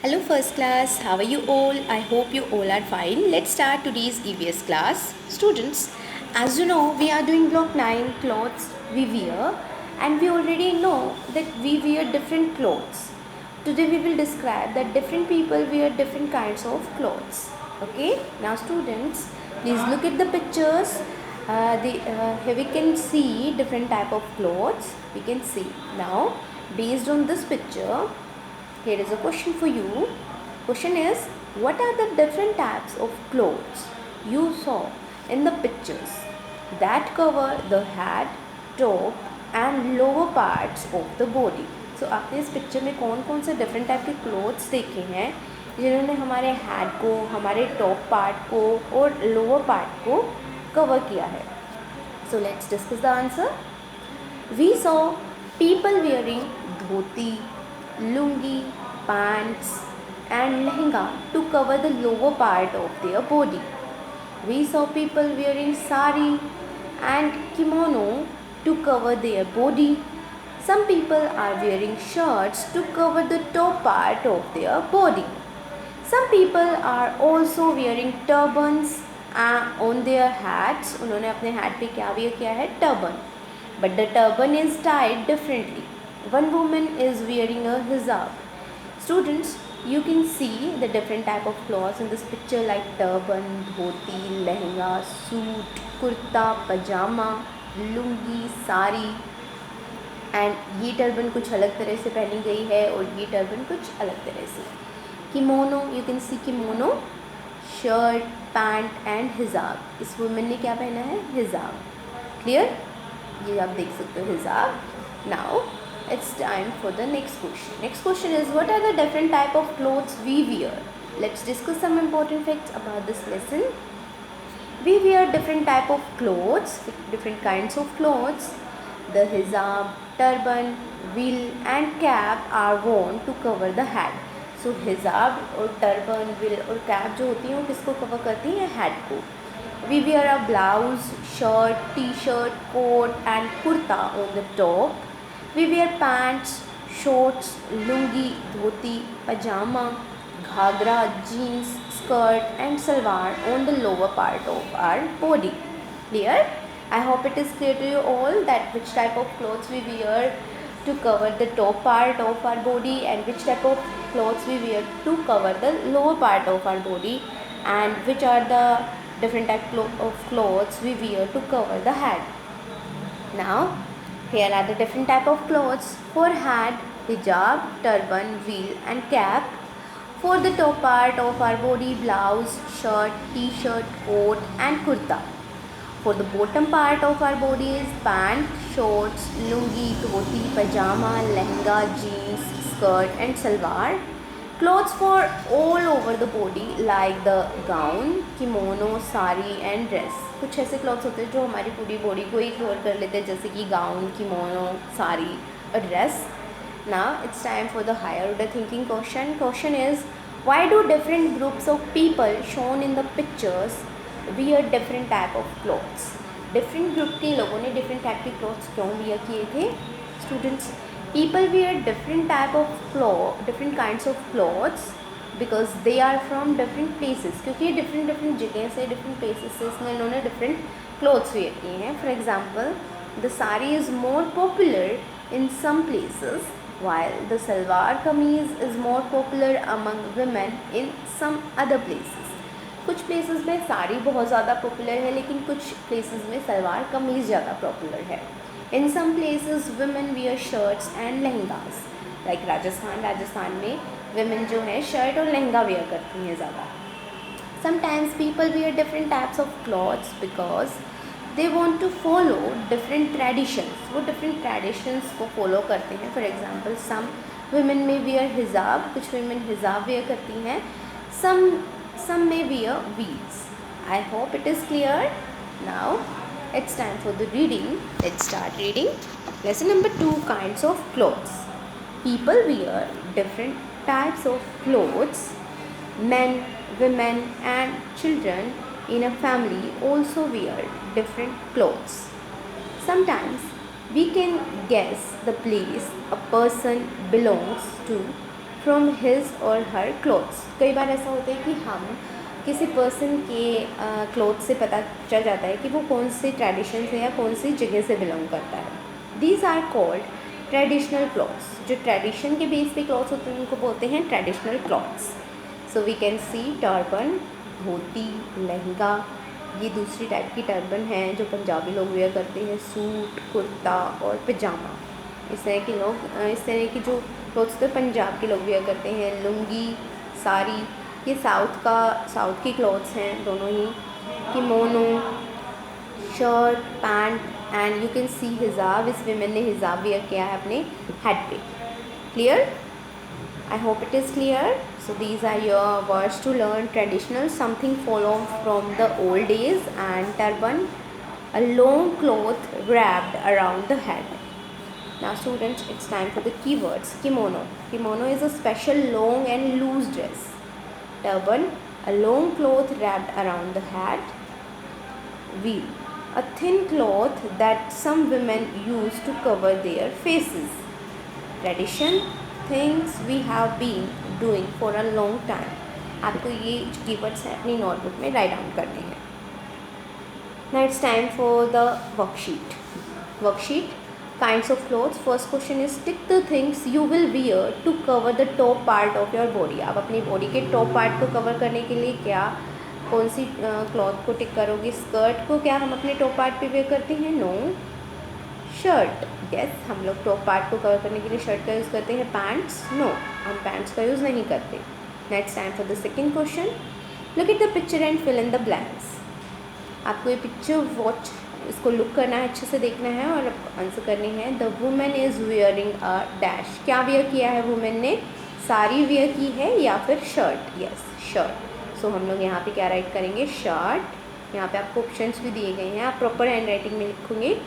Hello first class, how are you all? I hope you all are fine. Let's start today's EVS class. Students, as you know, we are doing block 9 clothes we wear, and we already know that we wear different clothes. Today we will describe that different people wear different kinds of clothes. Okay, now students, please look at the pictures. Here we can see different type of clothes. We can see now based on this picture. Here is a question for you. Question is, what are the different types of clothes you saw in the pictures that cover the head, top and lower parts of the body? So आपने इस picture में कौन कौन से different type के clothes देखे हैं जिन्होंने हमारे हेड को, हमारे टॉप पार्ट को और लोअर पार्ट को कवर किया है? So let's discuss the answer. We saw people wearing dhoti, lungi, pants and lehenga to cover the lower part of their body. We saw people wearing sari and kimono to cover their body. Some people are wearing shirts to cover the top part of their body. Some people are also wearing turbans on their heads. उन्होंने अपने head पे क्या wear किया है? Turban. But the turban is tied differently. One woman is wearing a hijab. Students, you can see the different type of clothes in this picture like turban, dhoti, lehenga, suit, kurta, pajama, lungi, sari. And ये turban कुछ अलग तरह से पहनी गई है और ये टर्बन कुछ अलग तरह से. Kimono, you can C kimono, shirt, pant and हिजाब. इस वुमेन ने क्या पहना है? हिजाब. क्लियर? ये आप देख सकते हो हिजाब. Now it's time for the next question. Next question is, what are the different type of clothes we wear? Let's discuss some important facts about this lesson. We wear different type of clothes, different kinds of clothes. The hijab, turban, veil and cap are worn to cover the head. So hijab और turban, veil और cap जो होती हैं वो किसको cover करती हैं? head को. We wear a blouse, shirt, t-shirt, coat and kurta on the top. We wear pants, shorts, lungi, dhoti, pajama, ghagra, jeans, skirt and salwar on the lower part of our body. Clear? I hope it is clear to you all that which type of clothes we wear to cover the top part of our body and which type of clothes we wear to cover the lower part of our body, and which are the different type of clothes we wear to cover the head. Now here are the different type of clothes. For head, hijab, turban, veil and cap. For the top part of our body, blouse, shirt, t-shirt, coat and kurta. For the bottom part of our body is pant, shorts, lungi, dhoti, pajama, lehenga, jeans, skirt and salwar. Clothes for all over the body like the gown, kimono, sari and dress. कुछ ऐसे clothes होते हैं जो हमारी पूरी body को ही cover कर लेते हैं, जैसे कि गाउन, किमोनो, साड़ी और dress. Now it's time for the higher order thinking question. Question is, why do different groups of people shown in the pictures wear different type of clothes? Different group के लोगों ने different type के clothes क्यों wear किए थे? Students, people wear different type of different kinds of clothes because they are from different places. क्योंकि different different जगह से, डिफरेंट प्लेसेस से इसमें इन्होंने डिफरेंट क्लोथ्स वेयर किए हैं. For example, the sari is more popular in some places while the salwar kameez is more popular among women in some other places. कुछ places में साड़ी बहुत ज़्यादा पॉपुलर है लेकिन कुछ प्लेसेस में सलवार कमीज़ ज़्यादा पॉपुलर है. In some places women wear shirts and lehengas. Like Rajasthan में women जो है शर्ट और लहंगा वेयर करती हैं ज़्यादा. Sometimes people wear different types of clothes because they want to follow different traditions. वो different traditions को follow करते हैं. For example, some women may wear hijab. कुछ women hijab wear करती हैं. Some may wear veils. I hope it is clear. Now it's time for the reading. Let's start reading. Lesson number 2, kinds of clothes. People wear different types of clothes. Men, women and children in a family also wear different clothes. Sometimes we can guess the place a person belongs to from his और हर clothes. कई बार ऐसा होता है कि हम किसी person के cloth से पता चल जाता है कि वो कौन से ट्रेडिशन से या कौन सी जगह से बिलोंग करता है। These are called traditional clothes. जो ट्रेडिशन के बेस पे क्लॉथ्स होते हैं उनको बोलते हैं traditional clothes. So we can see turban, dhoti, lehenga, ये दूसरी टाइप की टर्बन है जो पंजाबी लोग वेयर करते हैं, सूट, कुर्ता और पजामा। इस तरह की जो क्लॉथ्स तो पंजाब के लोग वेयर करते हैं, लुंगी, साड़ी, ये साउथ की क्लॉथ्स हैं दोनों ही। Kimono, shirt, pant and you can see hijab. इस विमेन ने हिजाब वेयर किया है अपने हेड पे। Clear? I hope it is clear. So these are your words to learn. Traditional, something follow from the old days, and turban, a long cloth wrapped around the head. Now students, it's time for the keywords. Kimono. Kimono is a special long and loose dress. Turban, a long cloth wrapped around the head. Veil, a thin cloth that some women use to cover their faces. Tradition, things we have been doing for a long time. आपको ये keywords हैं अपनी notebook में write down करने हैं. Now it's time for the worksheet. Worksheet, kinds of clothes. First question is tick the things you will wear to cover the top part of your body. आप अपनी body के top part को cover करने के लिए कौन सी cloth को टिक करोगे? स्कर्ट को क्या हम अपने टॉप पार्ट पे वेयर करते हैं? नो. शर्ट, यस, हम लोग टॉप पार्ट को कवर करने के लिए शर्ट का यूज़ करते हैं. पैंट्स, नो, हम पैंट्स का यूज़ नहीं करते. Next time for the second question. Look at the picture and fill in the blanks. आपको ये पिक्चर वॉच, इसको लुक करना है, अच्छे से देखना है और आंसर करनी है. The women is wearing a dash. क्या वेयर किया है वुमेन ने? साड़ी वेयर की है या फिर शर्ट? Yes, shirt. सो हम लोग यहाँ पे क्या राइट करेंगे? शर्ट. यहाँ पे आपको ऑप्शंस भी दिए गए हैं, आप प्रॉपर हैंड राइटिंग में लिखोगे.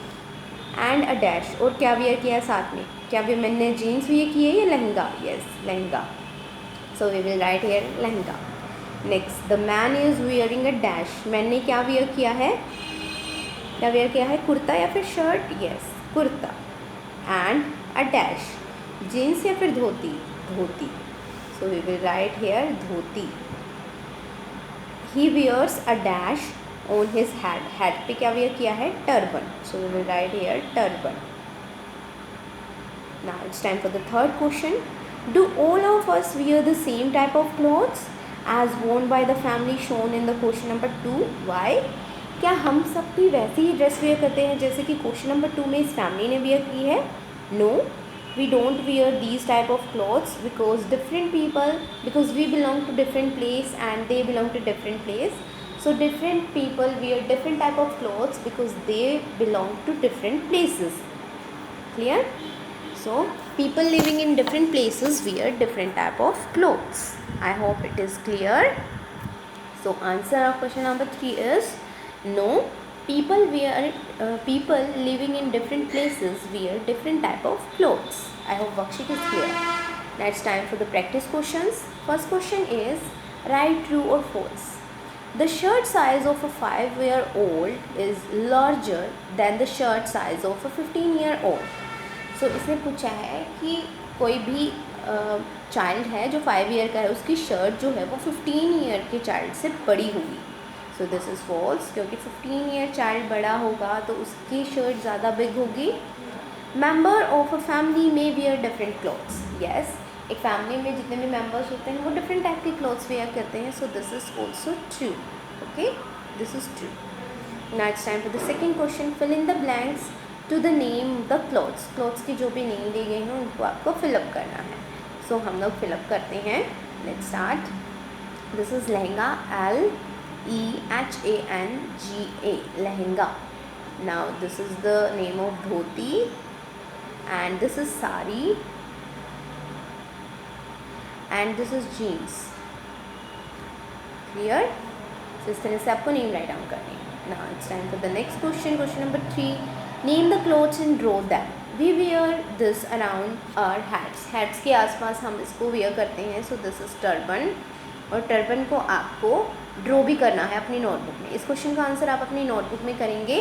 एंड अ डैश, और क्या वेयर किया है साथ में? क्या वुमेन ने जीन्स वेयर की है या lehenga? Yes, lehenga. So we will write here lehenga. Next, the man is wearing a dash. Man ने क्या वेयर किया है? क्या वेयर किया है? कुर्ता या फिर shirt? Yes, kurta. And a dash, jeans या फिर dhoti? Dhoti. So we will write here dhoti. He wears a dash on his head. Head पे क्या वेयर किया है? Turban. So we will write here turban. Now it's time for the third question. Do all of us wear the same type of clothes as worn by the family shown in the question number 2? Why? क्या हम सब भी वैसे ही dress where करते हैं जैसे कि question number 2 में इस फैमिली ने वेयर की है? No, we don't wear these type of clothes because we belong to different place and they belong to different place. So different people wear different type of clothes because they belong to different places. Clear? So people living in different places wear different type of clothes. I hope it is clear. So answer of question number 3 is no. People living in different places wear different type of clothes. I hope worksheet is clear. Now it's time for the practice questions. First question is write true or false. The shirt size of a 5-year-old is larger than the shirt size of a 15-year-old. So इसने पूछा है कि कोई भी child है जो 5 year का है, उसकी शर्ट जो है वो 15 ईयर के चाइल्ड से बड़ी होगी. सो दिस इज़ फॉल्स, क्योंकि 15 ईयर चाइल्ड बड़ा होगा तो उसकी शर्ट ज़्यादा बिग होगी. मेंबर ऑफ अ फैमिली में वियर डिफरेंट क्लॉथ्स. यस, एक फैमिली में जितने भी मेंबर्स होते हैं वो डिफरेंट टाइप के क्लॉथ्स वेयर करते हैं. So this is also true. Okay, this is true. Now it's time for the second question. Fill in the blanks to the name the clothes. Clothes की जो भी name the गई हैं उनको आपको फिलअप करना है. सो हम लोग फिलअप करते हैं. Let's start. This is lehenga, LEHANGA, lehenga. Now this is the name of dhoti and this is sari and this is jeans. Clear? तो इस तरह से आपको नेम राइट डाउन करनी है. Now it's time for the next question. Question number 3. Name the clothes and draw them. We wear this around our heads. Heads के आसपास हम इसको वेयर करते हैं. So this is turban. और टर्बन को आपको ड्रॉ भी करना है अपनी नोटबुक में. इस क्वेश्चन का आंसर आप अपनी नोटबुक में करेंगे.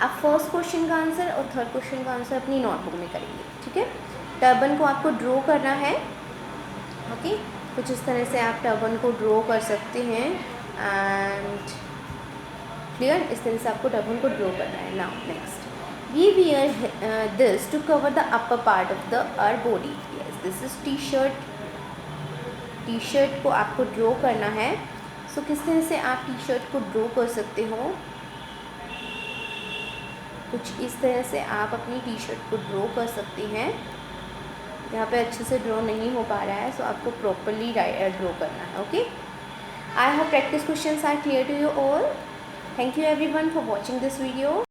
आप फर्स्ट क्वेश्चन का आंसर और थर्ड क्वेश्चन का आंसर अपनी नोटबुक में करेंगे. ठीक है? टर्बन को आपको ड्रॉ करना है ओके, कुछ इस तरह से आप टर्बन को ड्रॉ कर सकते हैं एंड क्लियर, इस तरह से आपको टर्बन को ड्रॉ करना है. Now next, we wear this to cover the upper part of the our body. Yes, this is T shirt. T shirt को आपको ड्रॉ करना है. सो किस तरह से आप टी शर्ट को ड्रॉ कर सकते हो, कुछ इस तरह से आप अपनी टी शर्ट को ड्रॉ कर सकते हैं. यहाँ पे अच्छे से ड्रॉ नहीं हो पा रहा है, सो आपको प्रॉपरली ड्रॉ करना है. Okay, I hope practice questions are clear to you all. Thank you everyone for watching this video.